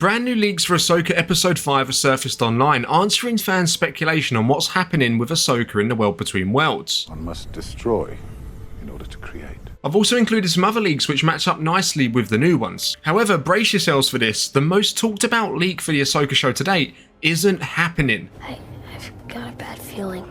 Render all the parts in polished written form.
Brand new leaks for Ahsoka Episode 5 have surfaced online, answering fans' speculation on what's happening with Ahsoka in the World Between Worlds. One must destroy in order to create. I've also included some other leaks which match up nicely with the new ones. However, brace yourselves for this, the most talked about leak for the Ahsoka show to date isn't happening. I've got a bad feeling.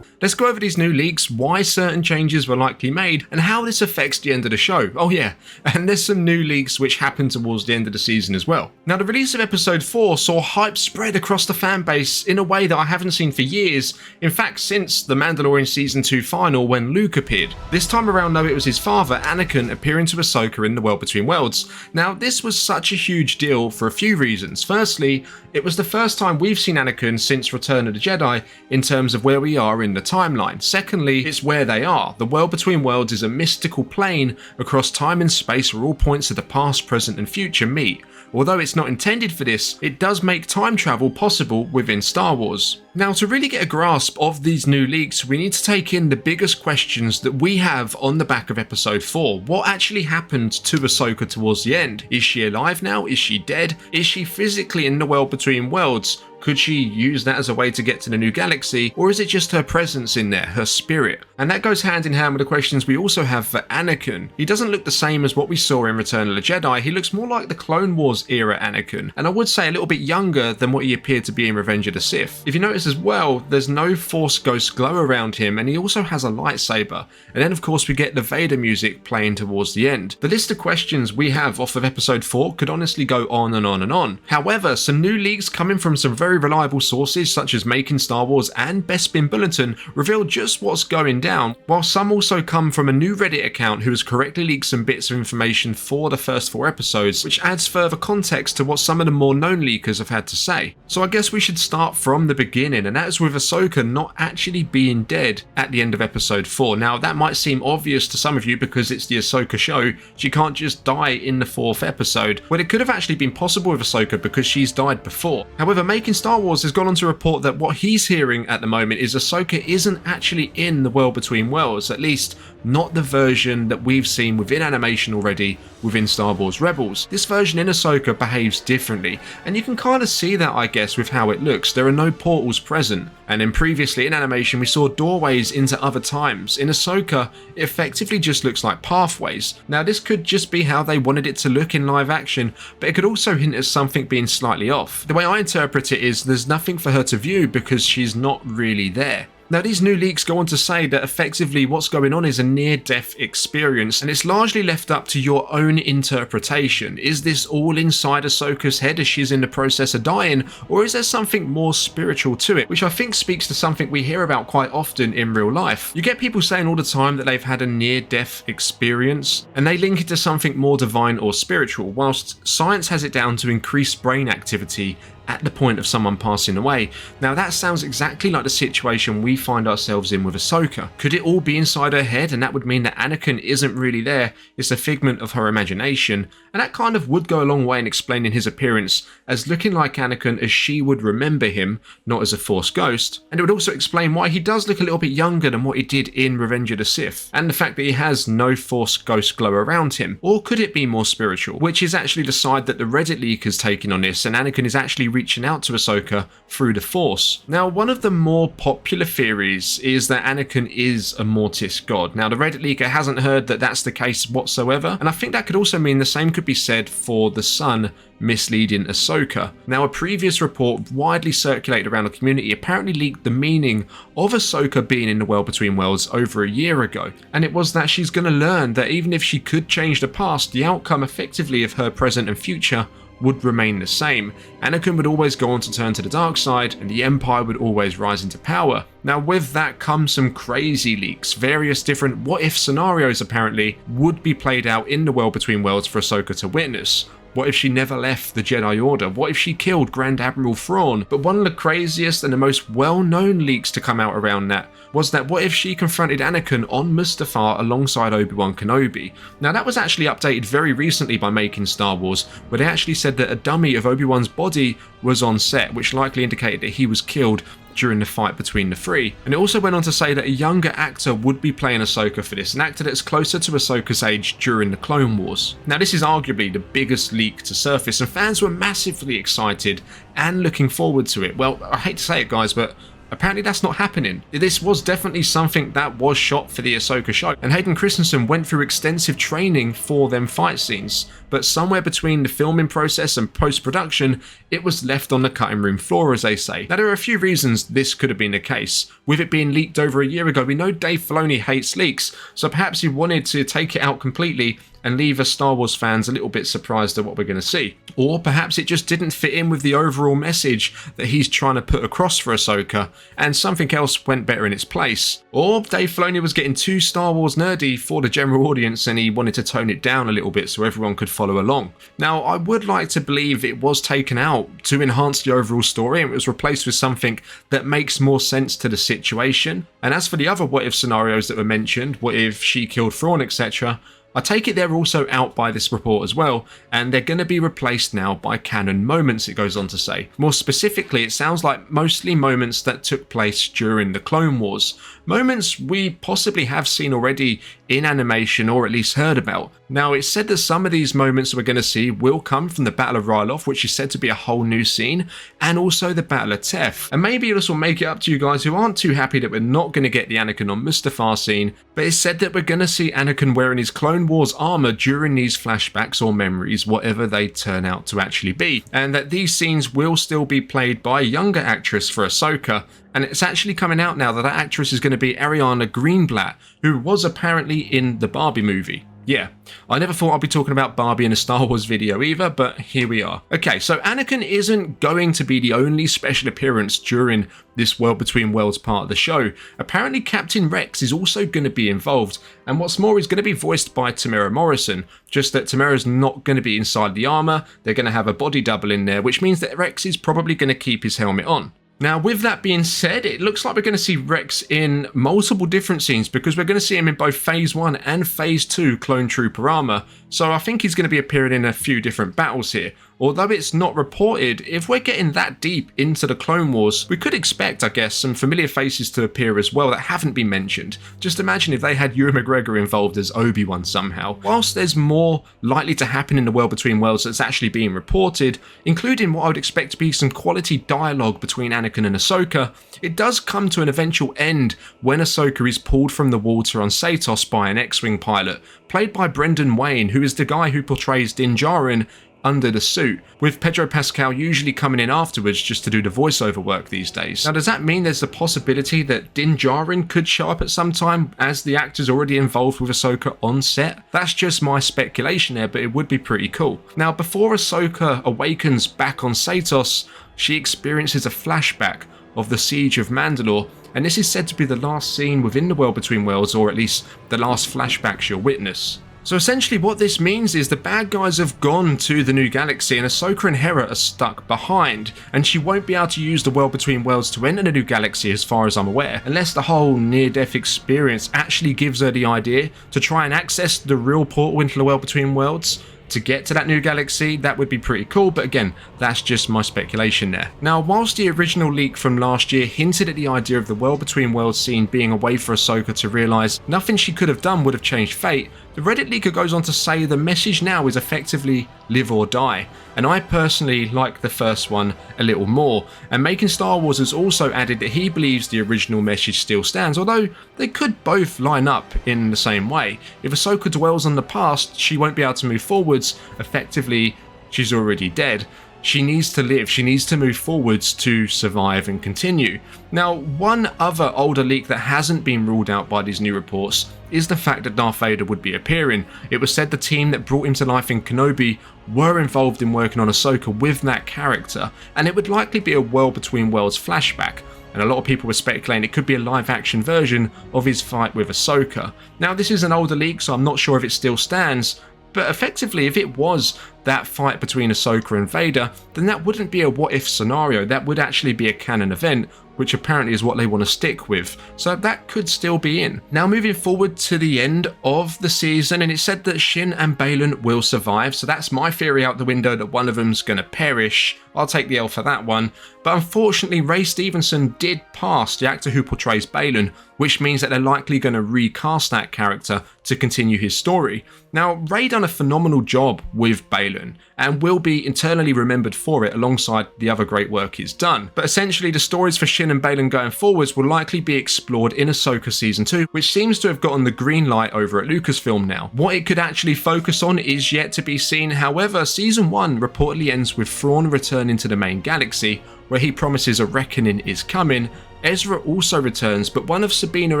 Let's go over these new leaks, why certain changes were likely made, and how this affects the end of the show. Oh yeah, and there's some new leaks which happened towards the end of the season as well. Now, the release of episode 4 saw hype spread across the fan base in a way that I haven't seen for years, in fact since The Mandalorian Season 2 final when Luke appeared. This time around though, it was his father, Anakin, appearing to Ahsoka in the World Between Worlds. Now, this was such a huge deal for a few reasons. Firstly, it was the first time we've seen Anakin since Return of the Jedi in terms of where we are in the timeline. Secondly, it's where they are. The World Between Worlds is a mystical plane across time and space where all points of the past, present and future meet. Although it's not intended for this, it does make time travel possible within Star Wars. Now, to really get a grasp of these new leaks, we need to take in the biggest questions that we have on the back of episode 4. What actually happened to Ahsoka towards the end? Is she alive now? Is she dead? Is she physically in the World Between Worlds? Could she use that as a way to get to the new galaxy, or is it just her presence in there, her spirit? And that goes hand in hand with the questions we also have for Anakin. He doesn't look the same as what we saw in Return of the Jedi, he looks more like the Clone Wars era Anakin, and I would say a little bit younger than what he appeared to be in Revenge of the Sith. If you notice as well, there's no Force Ghost glow around him, and he also has a lightsaber. And then of course we get the Vader music playing towards the end. The list of questions we have off of episode 4 could honestly go on and on and on. However, some new leaks coming from some very reliable sources such as Making Star Wars and Bespin Bulletin reveal just what's going down, while some also come from a new Reddit account who has correctly leaked some bits of information for the first 4 episodes, which adds further context to what some of the more known leakers have had to say. So I guess we should start from the beginning, and that is with Ahsoka not actually being dead at the end of episode 4. Now, that might seem obvious to some of you because it's the Ahsoka show, she can't just die in the 4th episode, when it could have actually been possible with Ahsoka because she's died before. However, Making Star Wars has gone on to report that what he's hearing at the moment is Ahsoka isn't actually in the World Between Worlds, at least not the version that we've seen within animation already within Star Wars Rebels. This version in Ahsoka behaves differently, and you can kind of see that I guess with how it looks. There are no portals present, and then previously in animation we saw doorways into other times. In Ahsoka it effectively just looks like pathways. Now this could just be how they wanted it to look in live action, but it could also hint at something being slightly off. The way I interpret it is there's nothing for her to view because she's not really there. Now, these new leaks go on to say that effectively what's going on is a near-death experience, and it's largely left up to your own interpretation. Is this all inside Ahsoka's head as she's in the process of dying, or is there something more spiritual to it, which I think speaks to something we hear about quite often in real life. You get people saying all the time that they've had a near-death experience, and they link it to something more divine or spiritual, whilst science has it down to increased brain activity at the point of someone passing away. Now that sounds exactly like the situation we find ourselves in with Ahsoka. Could it all be inside her head, and that would mean that Anakin isn't really there, it's a figment of her imagination? And that kind of would go a long way in explaining his appearance as looking like Anakin as she would remember him, not as a Force ghost. And it would also explain why he does look a little bit younger than what he did in Revenge of the Sith, and the fact that he has no Force ghost glow around him. Or could it be more spiritual, which is actually the side that the Reddit leak has taken on this, and Anakin is actually reaching out to Ahsoka through the Force. Now, one of the more popular theories is that Anakin is a Mortis god. Now, the Reddit leaker hasn't heard that that's the case whatsoever, and I think that could also mean the same could be said for the son misleading Ahsoka. Now, a previous report widely circulated around the community apparently leaked the meaning of Ahsoka being in the World Between Worlds over a year ago, and it was that she's going to learn that even if she could change the past, the outcome effectively of her present and future would remain the same. Anakin would always go on to turn to the dark side, and the Empire would always rise into power. Now, with that comes some crazy leaks. Various different what-if scenarios apparently would be played out in the World Between Worlds for Ahsoka to witness. What if she never left the Jedi Order? What if she killed Grand Admiral Thrawn? But one of the craziest and the most well-known leaks to come out around that was that what if she confronted Anakin on Mustafar alongside Obi-Wan Kenobi? Now that was actually updated very recently by Making Star Wars, where they actually said that a dummy of Obi-Wan's body was on set, which likely indicated that he was killed during the fight between the three. And it also went on to say that a younger actor would be playing Ahsoka for this, an actor that's closer to Ahsoka's age during the Clone Wars. Now this is arguably the biggest leak to surface, and fans were massively excited and looking forward to it. Well, I hate to say it guys, but apparently that's not happening. This was definitely something that was shot for the Ahsoka show, and Hayden Christensen went through extensive training for them fight scenes, but somewhere between the filming process and post-production, it was left on the cutting room floor, as they say. Now there are a few reasons this could have been the case. With it being leaked over a year ago, we know Dave Filoni hates leaks, so perhaps he wanted to take it out completely and leave us Star Wars fans a little bit surprised at what we're going to see. Or perhaps it just didn't fit in with the overall message that he's trying to put across for Ahsoka, and something else went better in its place. Or Dave Filoni was getting too Star Wars nerdy for the general audience and he wanted to tone it down a little bit so everyone could follow along. Now I would like to believe it was taken out to enhance the overall story and it was replaced with something that makes more sense to the situation. And as for the other what if scenarios that were mentioned, what if she killed Thrawn, etc., I take it they're also out by this report as well, and they're going to be replaced now by canon moments, it goes on to say. More specifically, it sounds like mostly moments that took place during the Clone Wars. Moments we possibly have seen already in animation or at least heard about. Now it's said that some of these moments we're going to see will come from the Battle of Ryloth, which is said to be a whole new scene, and also the Battle of Teth. And maybe this will make it up to you guys who aren't too happy that we're not going to get the Anakin on Mustafar scene, but it's said that we're going to see Anakin wearing his Clone Wars armor during these flashbacks or memories, whatever they turn out to actually be, and that these scenes will still be played by a younger actress for Ahsoka. And it's actually coming out now that that actress is going to be Ariana Greenblatt, who was apparently in the Barbie movie. Yeah, I never thought I'd be talking about Barbie in a Star Wars video either, but here we are. Okay, so Anakin isn't going to be the only special appearance during this World Between Worlds part of the show. Apparently Captain Rex is also going to be involved, and what's more, he's going to be voiced by Tamara Morrison, just that Tamara's not going to be inside the armor. They're going to have a body double in there, which means that Rex is probably going to keep his helmet on. Now, with that being said, it looks like we're going to see Rex in multiple different scenes because we're going to see him in both Phase 1 and Phase 2 Clone Trooper armor, so I think he's going to be appearing in a few different battles here. Although it's not reported, if we're getting that deep into the Clone Wars, we could expect, I guess, some familiar faces to appear as well that haven't been mentioned. Just imagine if they had Ewan McGregor involved as Obi-Wan somehow. Whilst there's more likely to happen in the World Between Worlds that's actually being reported, including what I would expect to be some quality dialogue between Anakin and Ahsoka, it does come to an eventual end when Ahsoka is pulled from the water on Satos by an X-Wing pilot, played by Brendan Wayne, who is the guy who portrays Din Djarin under the suit, with Pedro Pascal usually coming in afterwards just to do the voiceover work these days. Now, does that mean there's a possibility that Din Djarin could show up at some time as the actor's already involved with Ahsoka on set? That's just my speculation there, but it would be pretty cool. Now, before Ahsoka awakens back on Satos, she experiences a flashback of the Siege of Mandalore, and this is said to be the last scene within the World Between Worlds, or at least the last flashback she'll witness. So essentially what this means is the bad guys have gone to the new galaxy and Ahsoka and Hera are stuck behind, and she won't be able to use the World Between Worlds to enter the new galaxy as far as I'm aware, unless the whole near-death experience actually gives her the idea to try and access the real portal into the World Between Worlds to get to that new galaxy. That would be pretty cool, but again, that's just my speculation there. Now, whilst the original leak from last year hinted at the idea of the World Between Worlds scene being a way for Ahsoka to realise nothing she could have done would have changed fate, the Reddit leaker goes on to say the message now is effectively live or die, and I personally like the first one a little more, and Making Star Wars has also added that he believes the original message still stands, although they could both line up in the same way. If Ahsoka dwells on the past, she won't be able to move forwards. Effectively, she's already dead. She needs to live, she needs to move forwards to survive and continue. Now, one other older leak that hasn't been ruled out by these new reports is the fact that Darth Vader would be appearing. It was said the team that brought him to life in Kenobi were involved in working on Ahsoka with that character, and it would likely be a World Between Worlds flashback. And a lot of people were speculating it could be a live-action version of his fight with Ahsoka. Now, this is an older leak, so I'm not sure if it still stands, but effectively, if it was, that fight between Ahsoka and Vader, then that wouldn't be a what if scenario, that would actually be a canon event, which apparently is what they want to stick with. So that could still be in. Now moving forward to the end of the season, and it said that Shin and Baylan will survive, so that's my theory out the window that one of them's going to perish. I'll take the L for that one. But unfortunately, Ray Stevenson did pass, the actor who portrays Baylan, which means that they're likely going to recast that character to continue his story. Now, Ray done a phenomenal job with Baylan and will be internally remembered for it alongside the other great work he's done. But essentially, the stories for Shin and Baylan going forwards will likely be explored in Ahsoka Season 2, which seems to have gotten the green light over at Lucasfilm now. What it could actually focus on is yet to be seen. However, Season 1 reportedly ends with Thrawn returning to the main galaxy, where he promises a reckoning is coming. Ezra also returns, but one of Sabine or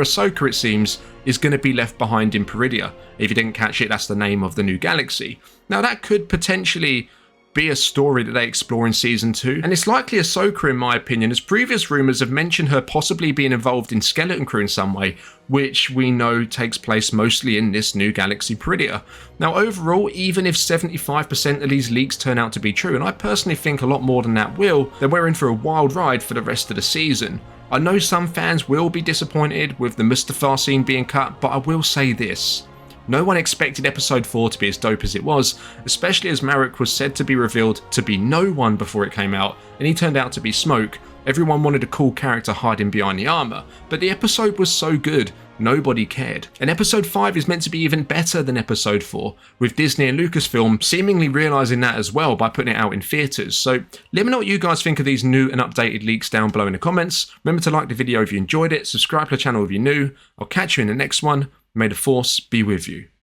Ahsoka, it seems, is going to be left behind in Peridia. If you didn't catch it, that's the name of the new galaxy. Now that could potentially be a story that they explore in Season 2, and it's likely Ahsoka in my opinion, as previous rumours have mentioned her possibly being involved in Skeleton Crew in some way, which we know takes place mostly in this new galaxy Peridia. Now overall, even if 75% of these leaks turn out to be true, and I personally think a lot more than that will, then we're in for a wild ride for the rest of the season. I know some fans will be disappointed with the Mustafar scene being cut, but I will say this. No one expected episode 4 to be as dope as it was, especially as Marek was said to be revealed to be no one before it came out, and he turned out to be Smoke. Everyone wanted a cool character hiding behind the armor, but the episode was so good, nobody cared. And episode 5 is meant to be even better than episode 4, with Disney and Lucasfilm seemingly realizing that as well by putting it out in theaters. So let me know what you guys think of these new and updated leaks down below in the comments. Remember to like the video if you enjoyed it, subscribe to the channel if you're new. I'll catch you in the next one. May the Force be with you.